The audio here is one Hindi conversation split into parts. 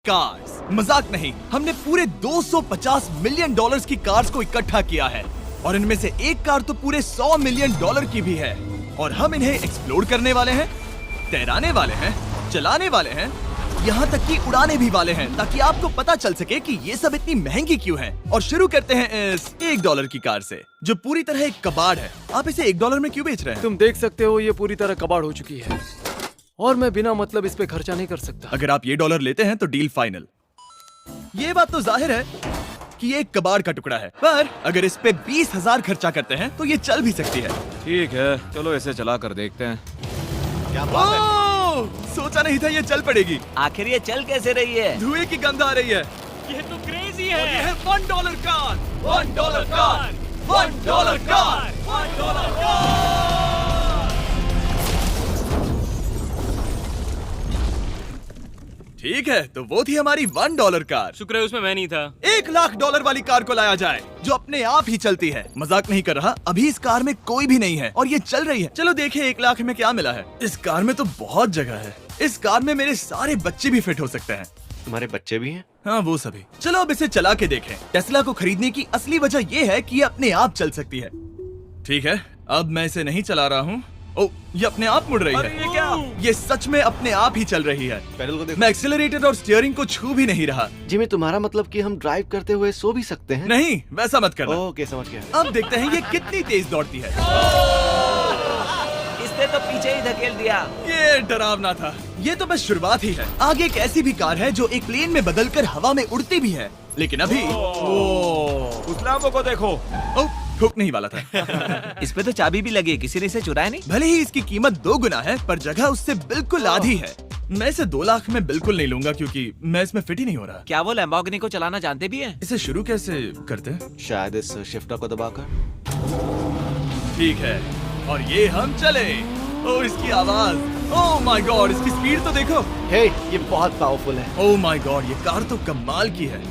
कार्स। मजाक नहीं, हमने पूरे 250 मिलियन डॉलर्स की कार्स को इकट्ठा किया है और इनमें से एक कार तो पूरे 100 मिलियन डॉलर की भी है। और हम इन्हें एक्सप्लोर करने वाले हैं, तैराने वाले हैं, चलाने वाले हैं, यहाँ तक कि उड़ाने भी वाले हैं, ताकि आपको पता चल सके कि ये सब इतनी महंगी क्यों है। और शुरू करते हैं इस $1 की कार से, जो पूरी तरह एक कबाड़ है। आप इसे $1 में क्यों बेच रहे हैं? तुम देख सकते हो ये पूरी तरह कबाड़ हो चुकी है और मैं बिना मतलब इस पे खर्चा नहीं कर सकता। अगर आप ये $1 लेते हैं तो डील फाइनल। ये बात तो जाहिर है कि ये एक कबाड़ का टुकड़ा है, पर अगर इस पे 20,000 खर्चा करते हैं तो ये चल भी सकती है। ठीक है, चलो इसे चला कर देखते हैं। क्या बात है? सोचा नहीं था ये चल पड़ेगी। आखिर ये चल कैसे रही है? धुएं की गंध आ रही है। ये तो क्रेजी और ये है $1 कार, $1 कार, $1 कार, $1 कार। ठीक है, तो वो थी हमारी $1 कार। शुक्र है उसमें मैं नहीं था। $1,00,000 वाली कार को लाया जाए, जो अपने आप ही चलती है। मजाक नहीं कर रहा, अभी इस कार में कोई भी नहीं है और ये चल रही है। चलो देखें 1,00,000 में क्या मिला है। इस कार में तो बहुत जगह है। इस कार में मेरे सारे बच्चे भी फिट हो सकते हैं। तुम्हारे बच्चे भी हैं? हाँ, वो सभी। चलो अब इसे चला के देखें। टेस्ला को खरीदने की असली वजह ये है कि ये अपने आप चल सकती है। ठीक है, अब मैं इसे नहीं चला रहा हूँ। ओ, ये अपने आप मुड़ रही है। ये क्या? ये सच में अपने आप ही चल रही है। पैडल को देखो। मैं एक्सेलरेटर और स्टीयरिंग को छू भी नहीं रहा। जिमी, तुम्हारा मतलब कि हम ड्राइव करते हुए सो भी सकते हैं? नहीं, वैसा मत करना। ओके, समझ गया। अब देखते हैं ये कितनी तेज दौड़ती है। इसने तो पीछे ही धकेल दिया। ये डरावना था। ये तो बस शुरुआत ही है। आगे एक ऐसी भी कार है जो एक प्लेन में बदलकर हवा में उड़ती भी है, लेकिन अभी उस लैम्बो को देखो। ओ, ठोकने ही वाला था। इस पे तो चाबी भी लगी है, किसी ने इसे चुराया नहीं। भले ही इसकी कीमत 2 गुना है, पर जगह उससे बिल्कुल आधी है। मैं इसे 2 लाख में बिल्कुल नहीं लूंगा, क्योंकि मैं इसमें फिट ही नहीं हो रहा। क्या वो लैम्बोर्गिनी को चलाना जानते भी हैं? इसे शुरू कैसे करते हैं? शायद इस शिफ्टर को दबाकर। ठीक है, और ये हम चले। ओ, इसकी आवाज, ओह माय गॉड, इसकी स्पीड तो देखो। हे, ये बहुत पावरफुल है। ओह माय गॉड, ये कार तो कमाल की है।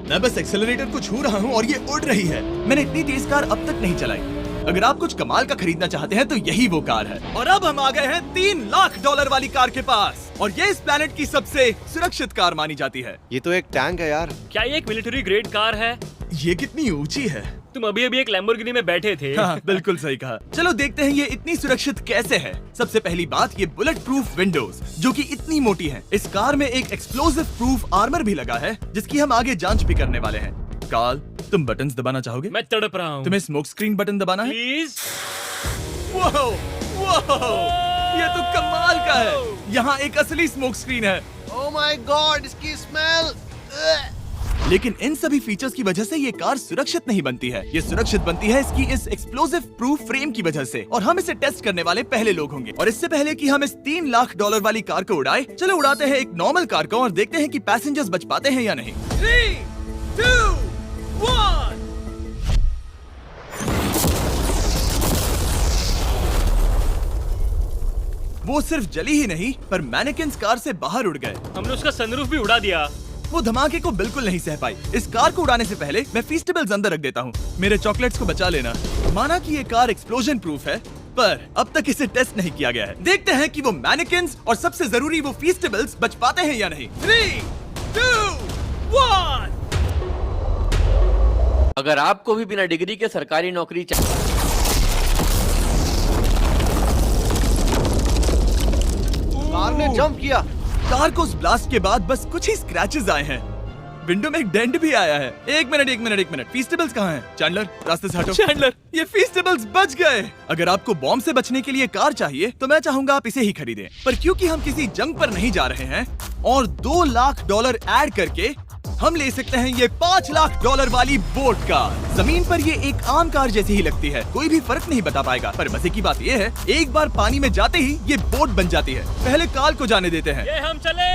मैं बस एक्सेलरेटर को छू रहा हूँ और ये उड़ रही है। मैंने इतनी तेज कार अब तक नहीं चलाई। अगर आप कुछ कमाल का खरीदना चाहते हैं तो यही वो कार है। और अब हम आ गए हैं $3,00,000 वाली कार के पास, और ये इस प्लेनेट की सबसे सुरक्षित कार मानी जाती है। ये तो एक टैंक है यार। क्या ये एक मिलिट्री ग्रेड कार है? ये कितनी ऊंची है। तुम अभी अभी एक लैम्बोर्गिनी में बैठे थे। हाँ, बिल्कुल सही कहा। चलो देखते हैं ये इतनी सुरक्षित कैसे है। सबसे पहली बात, ये बुलेट प्रूफ विंडोज, जो कि इतनी मोटी हैं। इस कार में एक एक्सप्लोसिव प्रूफ आर्मर भी लगा है, जिसकी हम आगे जांच भी करने वाले हैं। कार्ल, तुम बटन्स दबाना चाहोगे? मैं तड़प रहा हूँ। तुम्हें स्मोक स्क्रीन बटन दबाना है? प्लीज। वाओ, वाओ, ये तो कमाल का है। यहाँ एक असली स्मोक स्क्रीन है। ओह माय गॉड, इसकी स्मेल। लेकिन इन सभी फीचर्स की वजह से ये कार सुरक्षित नहीं बनती है। ये सुरक्षित बनती है इसकी इस एक्सप्लोसिव प्रूफ फ्रेम की वजह से, और हम इसे टेस्ट करने वाले पहले लोग होंगे। और इससे पहले कि हम इस $3,00,000 वाली कार को उड़ाए, चलो उड़ाते हैं एक नॉर्मल कार को और देखते हैं कि पैसेंजर्स बच पाते हैं या नहीं। 3, 2, 1। वो सिर्फ जली ही नहीं, पर मैनेकिन्स कार से बाहर उड़ गए। हमने उसका सनरूफ भी उड़ा दिया। वो धमाके को बिल्कुल नहीं सह पाई। इस कार को उड़ाने से पहले मैं फीस्टेबल्स अंदर रख देता हूँ। मेरे चॉकलेट्स को बचा लेना। माना कि ये कार एक्सप्लोजन प्रूफ है, पर अब तक इसे टेस्ट नहीं किया गया है। देखते हैं कि वो मैनेकिन्स और सबसे जरूरी वो फीस्टेबल्स बच पाते हैं या नहीं। 3, 2, 1। अगर आपको भी बिना डिग्री के सरकारी नौकरी चाहिए। कार ने जंप किया। कार को उस ब्लास्ट के बाद बस कुछ ही स्क्रैचेस आए हैं। विंडो में एक डेंट भी आया है। एक मिनट, फीस्टेबल्स कहाँ हैं? चैंडलर, रास्ते से हटो। चैंडलर, ये फीस्टेबल्स बच गए। अगर आपको बॉम्ब से बचने के लिए कार चाहिए तो मैं चाहूंगा आप इसे ही खरीदें। पर क्योंकि हम किसी जंग पर नहीं जा रहे हैं और $2,00,000 ऐड करके हम ले सकते हैं ये $5,00,000 वाली बोट कार। जमीन पर ये एक आम कार जैसी ही लगती है, कोई भी फर्क नहीं बता पाएगा। पर मजे की बात ये है, एक बार पानी में जाते ही ये बोट बन जाती है। पहले काल को जाने देते हैं। ये हम चले।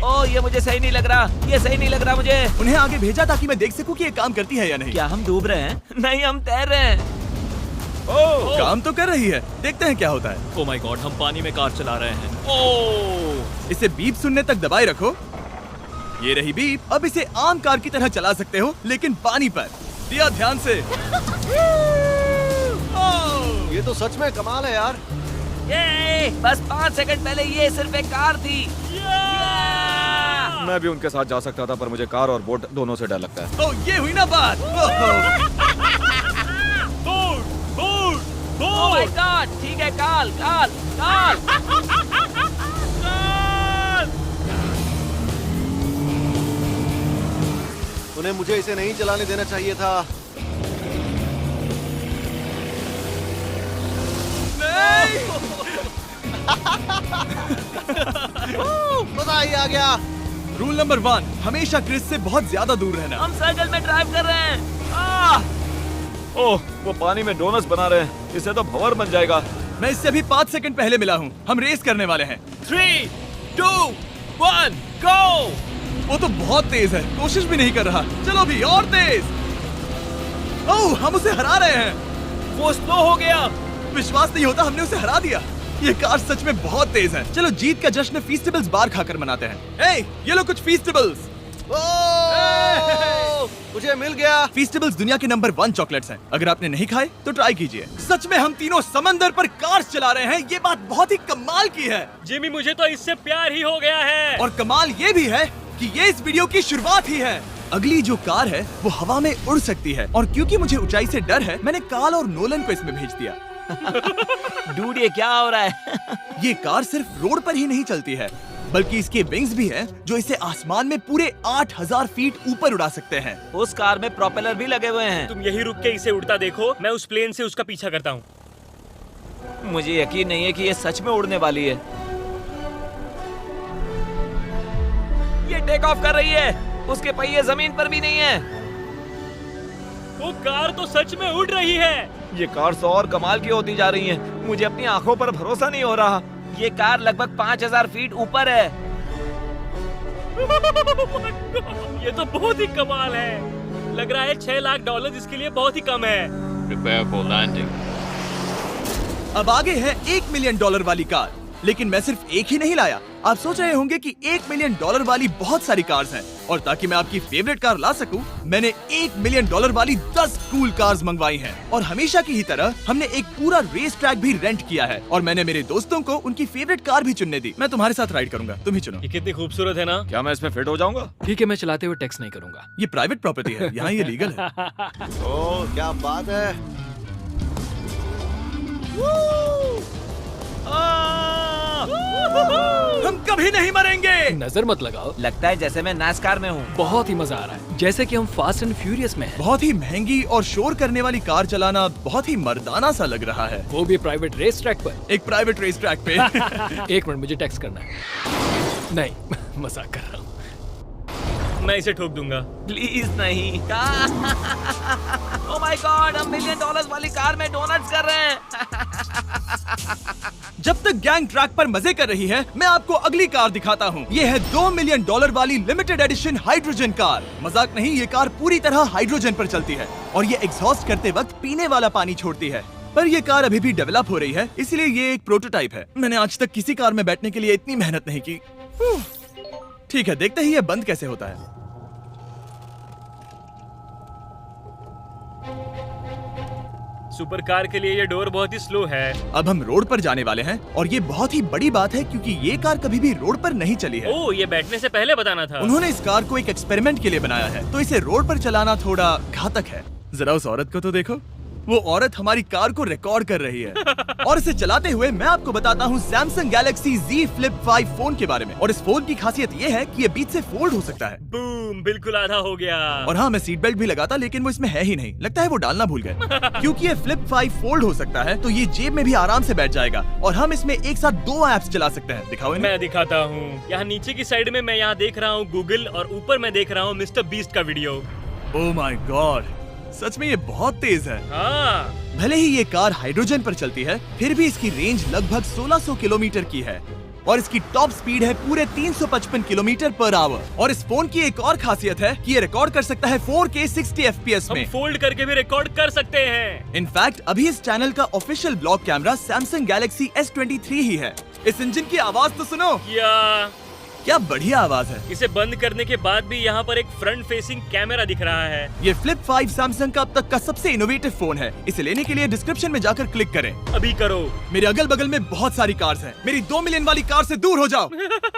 ओ, ये मुझे सही नहीं लग रहा। ये सही नहीं लग रहा मुझे। उन्हें आगे भेजा ताकि मैं देख सकूं कि ये काम करती है या नहीं। क्या हम डूब रहे हैं? नहीं, हम तैर रहे हैं। काम तो कर रही है, देखते हैं क्या होता है। ओ माय गॉड, हम पानी में कार चला रहे हैं। ओह, इसे बीप सुनने तक दबाए रखो। ये रही बीप। अब इसे आम कार की तरह चला सकते हो, लेकिन पानी पर। दिया ध्यान से। ये तो सच में कमाल है यार। ये बस 5 सेकंड पहले ये सिर्फ एक कार थी। मैं भी उनके साथ जा सकता था, पर मुझे कार और बोट दोनों से डर लगता है। ओ ये हुई ना बात। ओह माय गॉड, ठीक है, काल काल काल। उन्हें मुझे इसे नहीं चलाने देना चाहिए था। मजा ही आ गया। रूल नंबर 1, हमेशा क्रिस से बहुत ज्यादा दूर रहना। हम सर्कल में ड्राइव कर रहे हैं। ओह, वो पानी में डोनट्स बना रहे हैं, इससे तो भंवर बन जाएगा। मैं इससे अभी 5 सेकंड पहले मिला हूँ। हम रेस करने वाले हैं। 3, 2, 1, गो। वो तो बहुत तेज है, कोशिश भी नहीं कर रहा। चलो भी और तेज। ओह, हम उसे हरा रहे हैं। वो स्लो हो गया। विश्वास नहीं होता, हमने उसे हरा दिया। ये कार सच में बहुत तेज है। चलो जीत का जश्न फीस्टेबल्स बार खाकर मनाते हैं। ए, ये लो कुछ फीस्टेबल्स। मुझे मिल गया। फीस्टेबल्स दुनिया के नंबर 1 चॉकलेट्स हैं। अगर आपने नहीं खाए तो ट्राई कीजिए। सच में हम तीनों समंदर पर कार चला रहे हैं। ये बात बहुत ही कमाल की है। जिमी, मुझे तो इससे प्यार ही हो गया है। और कमाल ये भी है कि ये इस वीडियो की शुरुआत ही है। अगली जो कार है वो हवा में उड़ सकती है, और क्योंकि मुझे ऊंचाई से डर है, मैंने काल और नोलन को इसमें भेज दिया। डूड, ये क्या हो रहा है? ये कार सिर्फ रोड पर ही नहीं चलती है, बल्कि इसके विंग्स भी हैं जो इसे आसमान में पूरे 8000 फीट ऊपर उड़ा सकते हैं। उस कार में प्रोपेलर भी लगे हुए हैं। तुम यही रुक के इसे उड़ता देखो, मैं उस प्लेन से उसका पीछा करता हूँ। मुझे यकीन नहीं है कि ये सच में उड़ने वाली है। ये टेक ऑफ कर रही है। उसके पहिए जमीन पर भी नहीं है। वो कार तो सच में उड़ रही है। ये कार तो और कमाल की होती जा रही है। मुझे अपनी आंखों पर भरोसा नहीं हो रहा। ये कार लगभग 5000 फीट ऊपर है। ये तो बहुत ही कमाल है। लग रहा है $6 लाख इसके लिए बहुत ही कम है। Prepare for landing. अब आगे है $1 मिलियन वाली कार, लेकिन मैं सिर्फ एक ही नहीं लाया। आप सोच रहे होंगे कि $1 मिलियन वाली बहुत सारी कार्स हैं, और ताकि मैं आपकी फेवरेट कार ला सकूं, मैंने $1 मिलियन वाली 10 कूल कार्स मंगवाई हैं। और हमेशा की ही तरह हमने एक पूरा रेस ट्रैक भी रेंट किया है, और मैंने मेरे दोस्तों को उनकी फेवरेट कार भी चुनने दी। मैं तुम्हारे साथ राइड करूंगा, तुम ही चुनो। ये कितनी खूबसूरत है ना। क्या मैं इसमें फिट हो जाऊंगा? ठीक है, मैं चलाते हुए टेक्स्ट नहीं करूंगा। ये प्राइवेट प्रॉपर्टी है, यहाँ ये लीगल है। ओह, क्या बात है। हम कभी नहीं मरेंगे। नजर मत लगाओ। लगता है जैसे मैं नासकार में हूँ। बहुत ही मजा आ रहा है, जैसे कि हम फास्ट एंड फ्यूरियस में हैं। बहुत ही महंगी और शोर करने वाली कार चलाना बहुत ही मर्दाना सा लग रहा है। वो भी प्राइवेट रेस ट्रैक पर। एक प्राइवेट रेस ट्रैक पे। 1 मिनट, मुझे टेक्स्ट करना है। नहीं, मजाक कर रहा हूँ। मैं इसे ठोक दूंगा। प्लीज नहीं। ओह माय गॉड, हम $1 मिलियन वाली कार में डोनट्स कर रहे हैं। जब तक गैंग ट्रैक पर मजे कर रही है, मैं आपको अगली कार दिखाता हूँ। ये है $2 मिलियन वाली लिमिटेड एडिशन हाइड्रोजन कार। मजाक नहीं, ये कार पूरी तरह हाइड्रोजन पर चलती है, और ये एग्जॉस्ट करते वक्त पीने वाला पानी छोड़ती है। पर ये कार अभी भी डेवलप हो रही है, इसलिए ये एक प्रोटोटाइप है। मैंने आज तक किसी कार में बैठने के लिए इतनी मेहनत नहीं की। ठीक है, देखते ही ये बंद कैसे होता है। सुपर कार के लिए ये डोर बहुत ही स्लो है। अब हम रोड पर जाने वाले हैं, और ये बहुत ही बड़ी बात है क्योंकि ये कार कभी भी रोड पर नहीं चली है। ओह, ये बैठने से पहले बताना था। उन्होंने इस कार को एक एक्सपेरिमेंट के लिए बनाया है, तो इसे रोड पर चलाना थोड़ा घातक है। जरा उस औरत को तो देखो, वो औरत हमारी कार को रिकॉर्ड कर रही है। और इसे चलाते हुए मैं आपको बताता हूँ Samsung Galaxy Z Flip 5 phone के बारे में। और इस फोन की खासियत ये है कि ये बीच से फोल्ड हो सकता है। बूम, बिल्कुल आधा हो गया। और हाँ, मैं सीट बेल्ट भी लगाता, लेकिन वो इसमें है ही नहीं। लगता है वो डालना भूल गए। क्योंकि ये Flip 5 फोल्ड हो सकता है, तो ये जेब में भी आराम से बैठ जाएगा, और हम इसमें एक साथ 2 ऐप्स चला सकते हैं। दिखाओ इन्हें। मैं दिखाता हूँ। यहाँ नीचे की साइड में मैं यहाँ देख रहा हूँ गूगल, और ऊपर मैं देख रहा हूँ मिस्टर बीस्ट का वीडियो। ओह माय गॉड, सच में ये बहुत तेज है। हाँ। भले ही ये कार हाइड्रोजन पर चलती है, फिर भी इसकी रेंज लगभग 1600 किलोमीटर की है, और इसकी टॉप स्पीड है पूरे 355 किलोमीटर पर आवर। और इस फोन की एक और खासियत है कि ये रिकॉर्ड कर सकता है 4K 60 FPS में। हम फोल्ड करके भी रिकॉर्ड कर सकते हैं। इनफैक्ट अभी इस चैनल का official blog camera Samsung Galaxy S23 ही है। इस इंजन की आवाज तो सुनो। या क्या बढ़िया आवाज है। इसे बंद करने के बाद भी यहाँ पर एक फ्रंट फेसिंग कैमरा दिख रहा है। ये फ्लिप 5 सैमसंग का अब तक का सबसे इनोवेटिव फोन है। इसे लेने के लिए डिस्क्रिप्शन में जाकर क्लिक करें। अभी करो। मेरे अगल बगल में बहुत सारी कार्स हैं। मेरी 2 मिलियन वाली कार से दूर हो जाओ।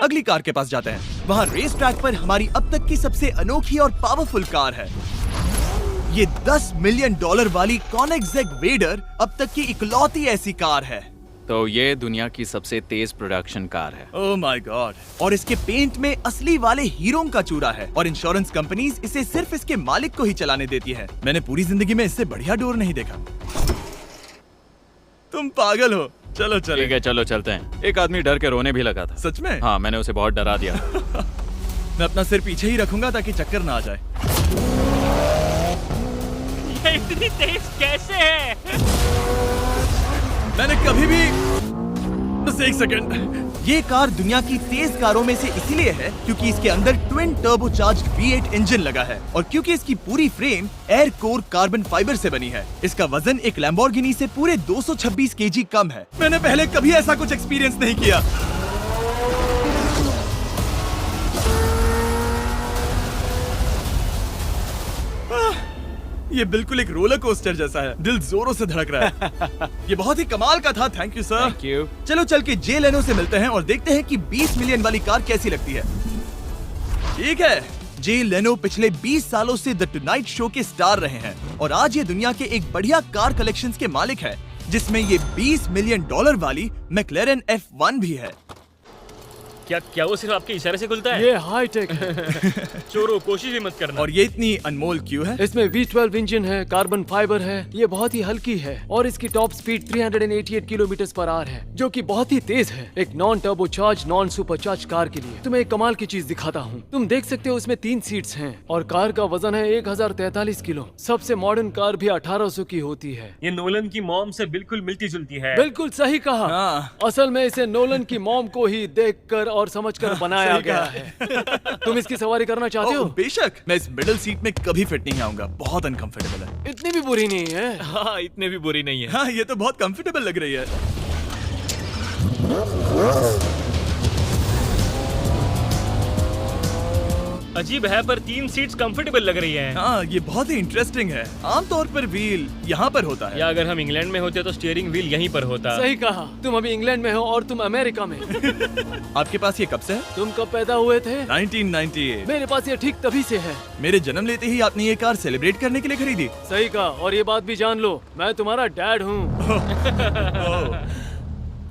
अगली कार के पास जाते हैं। वहाँ रेस ट्रैक पर हमारी अब तक की सबसे अनोखी और पावरफुल कार है। ये $10 मिलियन वाली Koenigsegg वेडर अब तक की इकलौती ऐसी कार है। तो ये दुनिया की सबसे तेज प्रोडक्शन कार है। Oh my God. और इसके पेंट में असली वाले हीरों का चूरा है और इंश्योरेंस कंपनीज इसे सिर्फ इसके मालिक को ही चलाने देती है। मैंने पूरी जिंदगी में इससे बढ़िया डोर नहीं देखा। तुम पागल हो। चलो चलो। ठीक है चलो चलते हैं। एक आदमी डर के रोने भी लगा था। सच में? हाँ मैंने उसे बहुत डरा दिया। मैं अपना सिर पीछे ही रखूंगा ताकि चक्कर ना आ जाए। ये इतनी तेज कैसे है? मैंने कभी भी बस एक सेकंड। ये कार दुनिया की तेज कारों में से इसीलिए है क्योंकि इसके अंदर ट्विन टर्बोचार्ज्ड V8 इंजन लगा है और क्योंकि इसकी पूरी frame air core carbon fibre से बनी है। इसका वजन एक लैम्बोर्गिनी से पूरे 226 kg कम है। मैंने पहले कभी ऐसा कुछ एक्सपीरियंस नहीं किया। ये बिल्कुल एक रोलर कोस्टर जैसा है। दिल जोरों से धड़क रहा है। ये बहुत ही कमाल का था। Thank you sir. Thank you. चलो चल के जे लेनो से मिलते हैं और देखते हैं कि 20 मिलियन वाली कार कैसी लगती है। ठीक है। जे लेनो पिछले 20 सालों से द टुनाइट शो के स्टार रहे हैं और आज ये दुनिया के एक बढ़िया कार कलेक्शंस के मालिक है जिसमें ये $20 मिलियन वाली मैक्लेरन F1 भी है। क्या वो सिर्फ आपके इशारे से खुलता है? ये हाई टेक है। चोरों कोशिश भी मत करना। और ये इतनी अनमोल क्यों है? इसमें V12 इंजन है, कार्बन फाइबर है, ये बहुत ही हल्की है और इसकी टॉप स्पीड 388 किलोमीटर/आवर है जो कि बहुत ही तेज है एक non turbocharge non supercharge car के लिए। तुम्हें एक कमाल की चीज दिखाता हूँ। तुम देख सकते हो इसमें 3 सीट्स हैं और कार का वजन है 1043 किलो। सबसे मॉडर्न कार भी 1800 की होती है। ये नोलन की मॉम से बिल्कुल मिलती जुलती है। बिल्कुल सही कहा। हाँ। असल में इसे नोलन की मॉम को ही देखकर और समझकर बनाया सही गया कहा। है। तुम इसकी सवारी करना चाहते हो? बेशक। मैं इस मिडिल सीट में कभी फिट नहीं आऊंगा। बहुत अनकंफर्टेबल है। इतनी भी बुरी नहीं है। हाँ इतने भी बुरी नहीं है। हाँ ये तो बहुत कंफर्टेबल लग रही है। अजीब है पर 3 सीट्स कंफर्टेबल लग रही हैं। हाँ ये बहुत ही इंटरेस्टिंग है। आमतौर पर व्हील यहाँ पर होता है। या अगर हम इंग्लैंड में होते तो स्टीयरिंग व्हील यहीं पर होता। सही कहा। तुम अभी इंग्लैंड में हो और तुम अमेरिका में। आपके पास ये कब से है? तुम कब पैदा हुए थे? 1998। मेरे पास ये ठीक तभी से है। मेरे जन्म लेते ही आपने ये कार सेलिब्रेट करने के लिए खरीदी। सही कहा। और ये बात भी जान लो, मैं तुम्हारा डैड हूँ।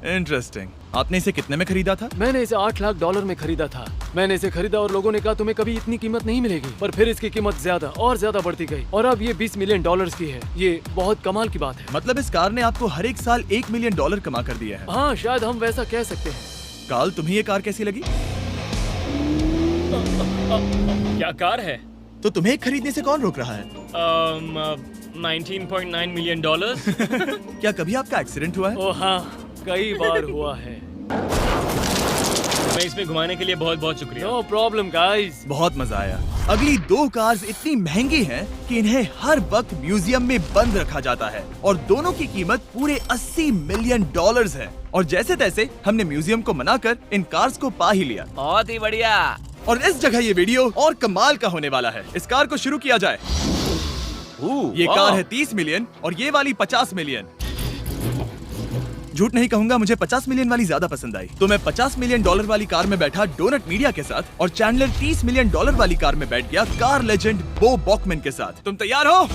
इंटरेस्टिंग। आपने इसे कितने में खरीदा था? मैंने इसे $8 लाख में खरीदा था। मैंने इसे खरीदा और लोगों ने कहा तुम्हें कभी इतनी कीमत नहीं मिलेगी, पर फिर इसकी कीमत ज्यादा और ज्यादा बढ़ती गई और अब ये $20 मिलियन की है। ये बहुत कमाल की बात है। मतलब इस कार ने आपको हर एक साल $1 मिलियन कमा कर दिया है। हाँ शायद हम वैसा कह सकते हैं। काल तुम्हें ये कार कैसी लगी? क्या कार है? तो तुम्हें खरीदने से कौन रोक रहा है? 19.9 मिलियन। क्या कभी आपका एक्सीडेंट हुआ है? ओ हाँ, कई बार हुआ है। मैं इसमें घुमाने के लिए बहुत बहुत शुक्रिया। No problem guys. बहुत मजा आया। अगली 2 कार्स इतनी महंगी हैं कि इन्हें हर वक्त म्यूजियम में बंद रखा जाता है और दोनों की कीमत पूरे $80 मिलियन है। और जैसे तैसे हमने म्यूजियम को मनाकर इन कार्स को पा ही लिया। बहुत ही बढ़िया। और इस जगह ये वीडियो और कमाल का होने वाला है। इस कार को शुरू किया जाए। ये कार है 30 मिलियन और ये वाली 50 मिलियन। झूठ नहीं कहूंगा, मुझे 50 मिलियन वाली ज्यादा पसंद आई। तो मैं $50 मिलियन वाली कार में बैठा डोनट मीडिया के साथ और चैंडलर $30 मिलियन वाली कार में बैठ गया कार लेजेंड बो बॉकमैन के साथ। तुम तैयार हो?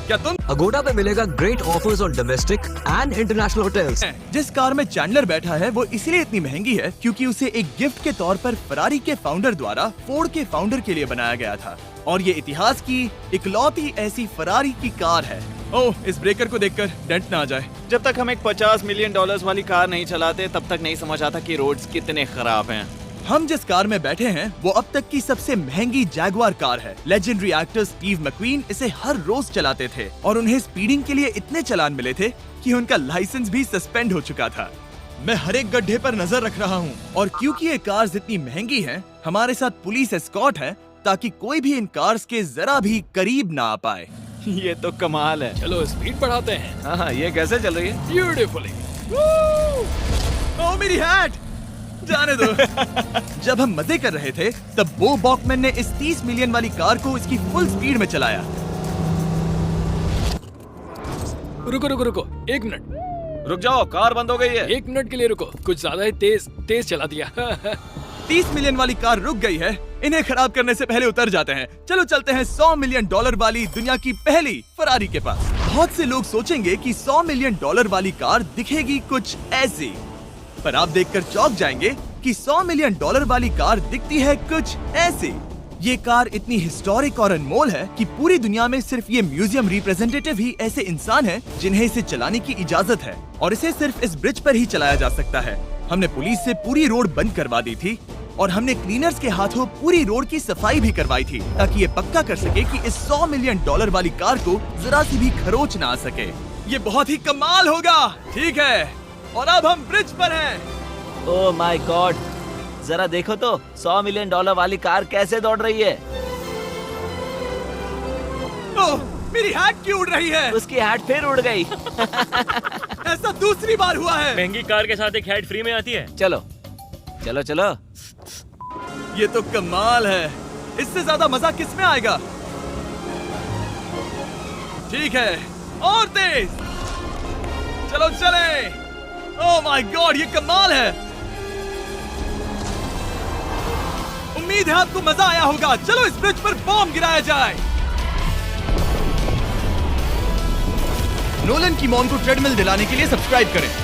क्या तुम? अगोडा पे मिलेगा great offers on domestic and international hotels. जिस कार में चैंडलर बैठा है वो इसलिए इतनी महंगी है क्योंकि उसे एक गिफ्ट के तौर पर फरारी के फाउंडर द्वारा फोर्ड के फाउंडर के लिए बनाया गया था और ये इतिहास की इकलौती ऐसी फरारी की कार है। ओह, इस ब्रेकर को देखकर डेंट ना आ जाए। जब तक हम एक $50 मिलियन वाली कार नहीं चलाते तब तक नहीं समझ आता कि रोड्स कितने खराब हैं। हम जिस कार में बैठे हैं वो अब तक की सबसे महंगी जैगुआर कार है। लेजेंडरी एक्टर स्टीव मैक्वीन इसे हर रोज चलाते थे और उन्हें स्पीडिंग के लिए इतने चालान मिले थे कि उनका लाइसेंस भी सस्पेंड हो चुका था। मैं हर एक गड्ढे पर नजर रख रहा हूँ और क्योंकि ये कार्स इतनी महंगी हैं, हमारे साथ पुलिस एस्कॉर्ट है ताकि कोई भी इन कार्स के जरा भी करीब ना आ पाए। ये तो कमाल है। चलो स्पीड बढ़ाते हैं। हाँ ये कैसे चल रही है? ब्यूटीफुली। ओह मेरी हैट! जाने दो। जब हम मजे कर रहे थे तब बो बॉकमैन ने इस 30 मिलियन वाली कार को इसकी फुल स्पीड में चलाया। रुको रुको रुको, 1 मिनट। रुक जाओ, कार बंद हो गई है। 1 मिनट के लिए रुको, कुछ ज्यादा ही तेज चला दिया। 30 मिलियन वाली कार रुक गई है। इन्हें खराब करने से पहले उतर जाते हैं। चलो चलते हैं $100 मिलियन वाली दुनिया की पहली फरारी के पास। बहुत से लोग सोचेंगे कि $100 मिलियन वाली कार दिखेगी कुछ ऐसी, पर आप देखकर चौंक जाएंगे कि $100 मिलियन वाली कार दिखती है कुछ ऐसी। ये कार इतनी हिस्टोरिक और अनमोल है कि पूरी दुनिया में सिर्फ ये म्यूजियम रिप्रेजेंटेटिव ही ऐसे इंसान हैं जिन्हें इसे चलाने की इजाजत है, और इसे सिर्फ इस ब्रिज पर ही चलाया जा सकता है। हमने पुलिस से पूरी रोड बंद करवा दी थी और हमने क्लीनर्स के हाथों पूरी रोड की सफाई भी करवाई थी, ताकि ये पक्का कर सके कि इस $100 मिलियन वाली कार को जरा सी भी खरोच ना आ सके। ये बहुत ही कमाल होगा, ठीक है? और अब हम ब्रिज पर हैं। ओह माय गॉड, जरा देखो तो $100 मिलियन वाली कार कैसे दौड़ रही है। ओह, मेरी हैट क्यों उड़ रही है? उसकी हैट फिर उड़ गई। ऐसा दूसरी बार हुआ है। महंगी कार के साथ एक हेड फ्री में आती है। चलो चलो चलो। ये तो कमाल है। इससे ज्यादा मजा किस में आएगा? ठीक है, और तेज। चलो चले। ओह माय गॉड, ये कमाल है। उम्मीद है आपको मजा आया होगा। चलो इस ब्रिज पर बॉम्ब गिराया जाए। नोलन की मॉम को ट्रेडमिल दिलाने के लिए सब्सक्राइब करें।